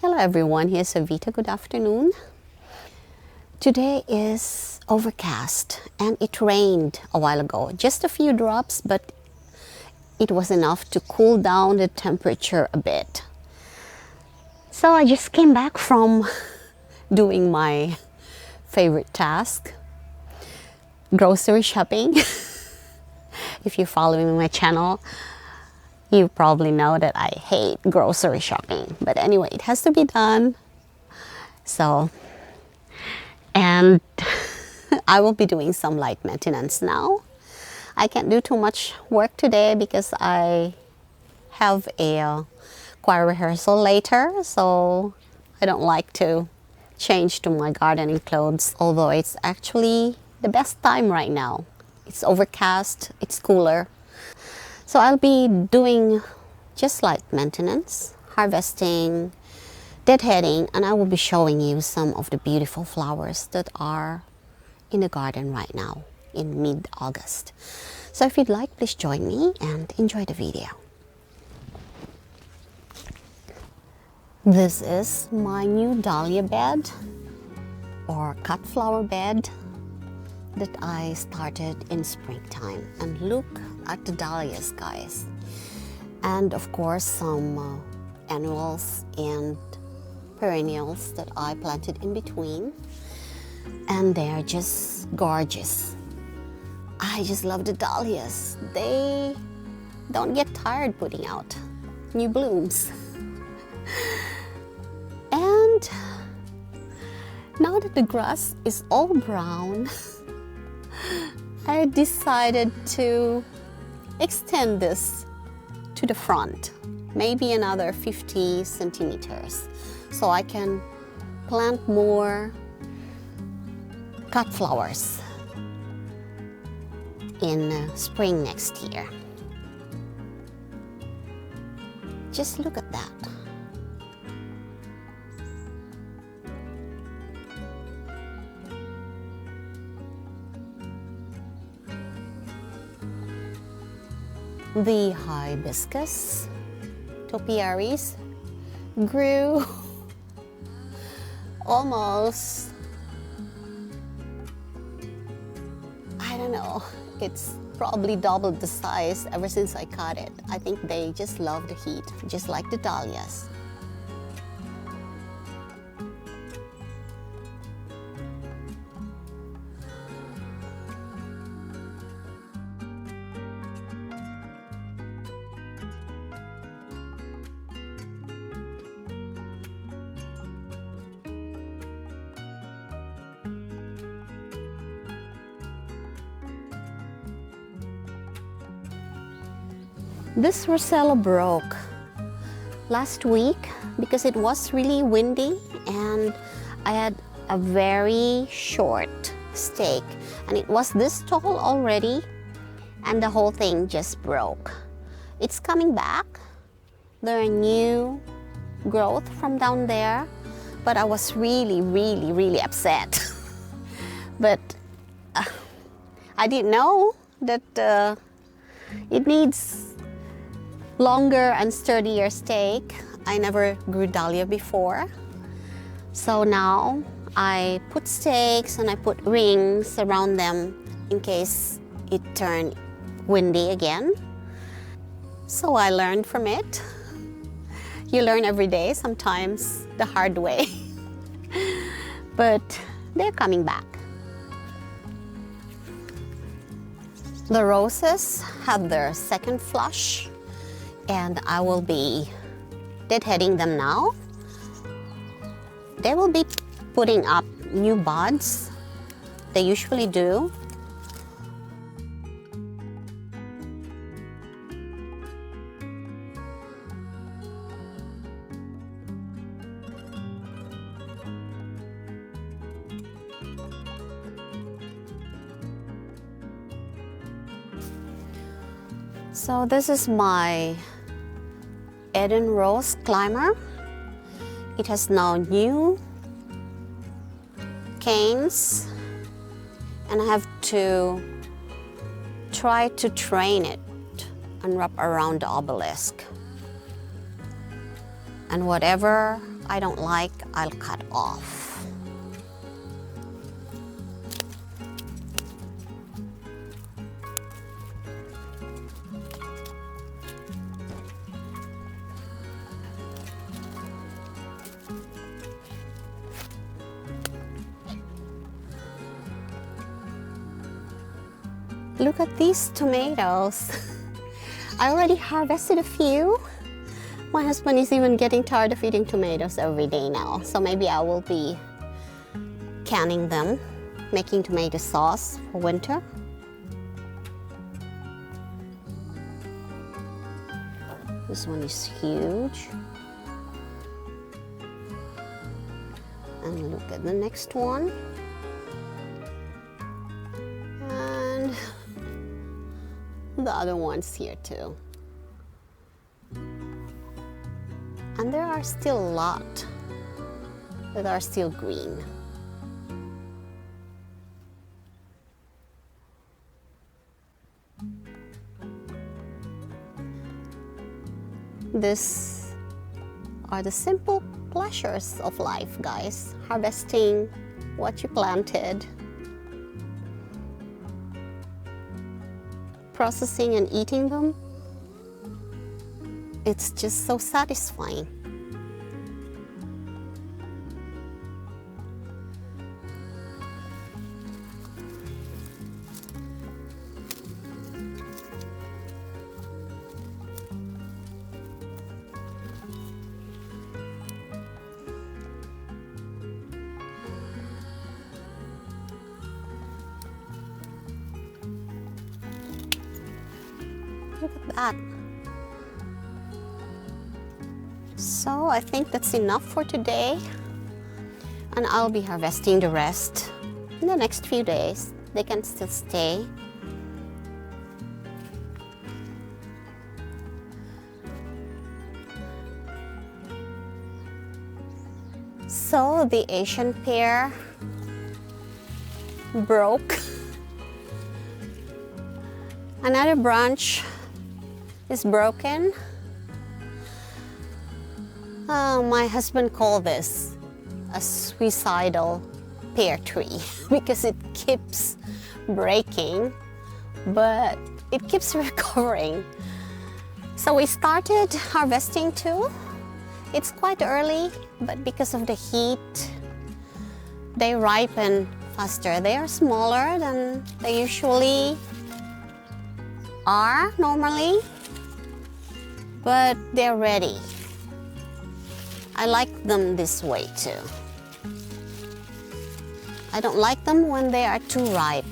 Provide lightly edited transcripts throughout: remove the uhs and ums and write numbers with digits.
Hello everyone, here's Savita. Good afternoon. Today is overcast and it rained a while ago. Just a few drops, but it was enough to cool down the temperature a bit. So I just came back from doing my favorite task, grocery shopping. If you follow me on my channel, you probably know that I hate grocery shopping. But anyway, it has to be done. So, and I will be doing some light maintenance now. I can't do too much work today because I have a choir rehearsal later. So I don't like to change to my gardening clothes. Although it's actually the best time right now. It's overcast, it's cooler. So I'll be doing just light maintenance, harvesting, deadheading, and I will be showing you some of the beautiful flowers that are in the garden right now in mid-August. So if you'd like, please join me and enjoy the video. This is my new dahlia bed or cut flower bed that I started in springtime. And look at the dahlias, guys. And of course some annuals and perennials that I planted in between. And they're just gorgeous. I just love the dahlias. They don't get tired putting out new blooms. And now that the grass is all brown, I decided to extend this to the front, maybe another 50 centimeters, so I can plant more cut flowers in spring next year. Just look at that. The hibiscus topiaries grew almost, I don't know, it's probably doubled the size ever since I cut it. I think they just love the heat, just like the dahlias. This Rosella broke last week because it was really windy and I had a very short stake and it was this tall already and the whole thing just broke. It's coming back. There are new growth from down there, but I was really upset. But I didn't know that it needs longer and sturdier stake. I never grew dahlia before. So now I put stakes and I put rings around them in case it turned windy again. So I learned from it. You learn every day, sometimes the hard way. But they're coming back. The roses had their second flush and I will be deadheading them now. They will be putting up new buds. They usually do. So this is my Eden Rose climber. It has now new canes and I have to try to train it and wrap around the obelisk. And whatever I don't like, I'll cut off. Look at these tomatoes. I already harvested a few. My husband is even getting tired of eating tomatoes every day now, so maybe I will be canning them, making tomato sauce for winter. This one is huge. And look at the next one. And the other ones here too. And there are still a lot that are still green. These are the simple pleasures of life, guys. Harvesting what you planted, processing and eating them. It's just so satisfying. Look at that. So I think that's enough for today, and I'll be harvesting the rest in the next few days. They can still stay. So the Asian pear broke. Another branch is broken. My husband called this a suicidal pear tree because it keeps breaking, but it keeps recovering. So we started harvesting too. It's quite early, but because of the heat, they ripen faster. They are smaller than they usually are normally, but they're ready. I like them this way too. I don't like them when they are too ripe,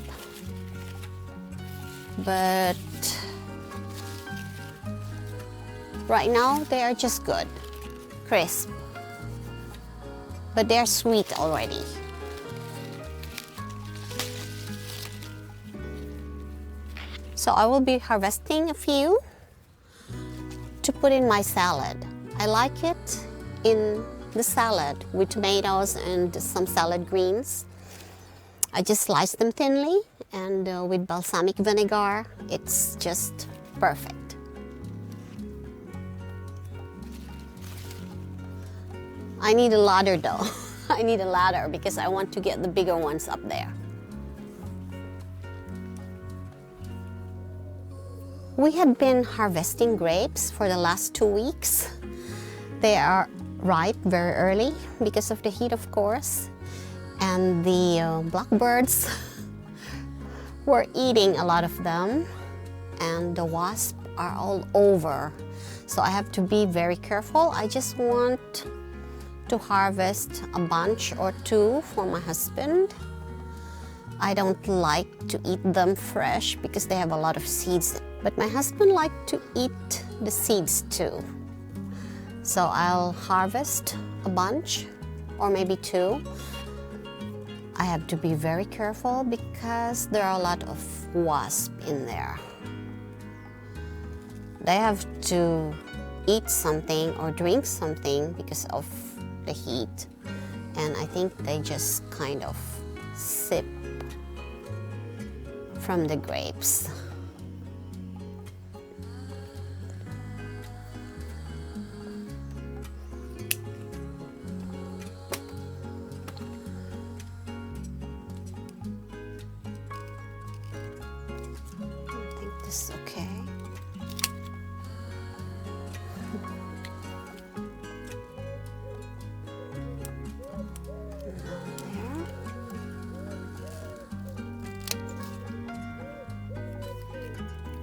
but right now they are just good, crisp, but they're sweet already. So I will be harvesting a few to put in my salad. I like it in the salad with tomatoes and some salad greens. I just slice them thinly, and with balsamic vinegar, it's just perfect. I need a ladder though. I need a ladder because I want to get the bigger ones up there. We had been harvesting grapes for the last 2 weeks. They are ripe very early because of the heat, of course. And the blackbirds were eating a lot of them, and the wasps are all over. So I have to be very careful. I just want to harvest a bunch or two for my husband. I don't like to eat them fresh because they have a lot of seeds. But my husband likes to eat the seeds too. So I'll harvest a bunch or maybe two. I have to be very careful because there are a lot of wasps in there. They have to eat something or drink something because of the heat. And I think they just kind of sip from the grapes. This is okay.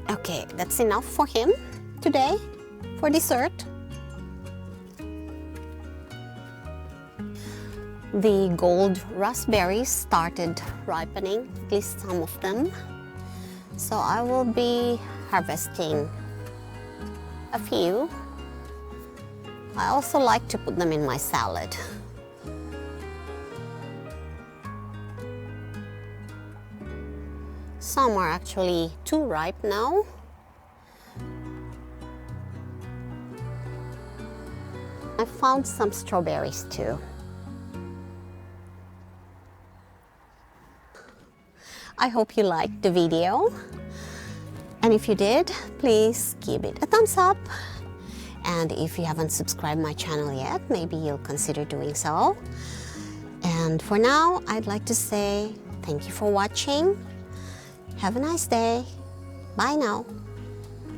Okay, that's enough for him today for dessert. The gold raspberries started ripening, at least some of them. So I will be harvesting a few. I also like to put them in my salad. Some are actually too ripe now. I found some strawberries too. I hope you liked the video. And if you did, please give it a thumbs up. And if you haven't subscribed my channel yet, maybe you'll consider doing so. And for now, I'd like to say thank you for watching. Have a nice day. Bye now.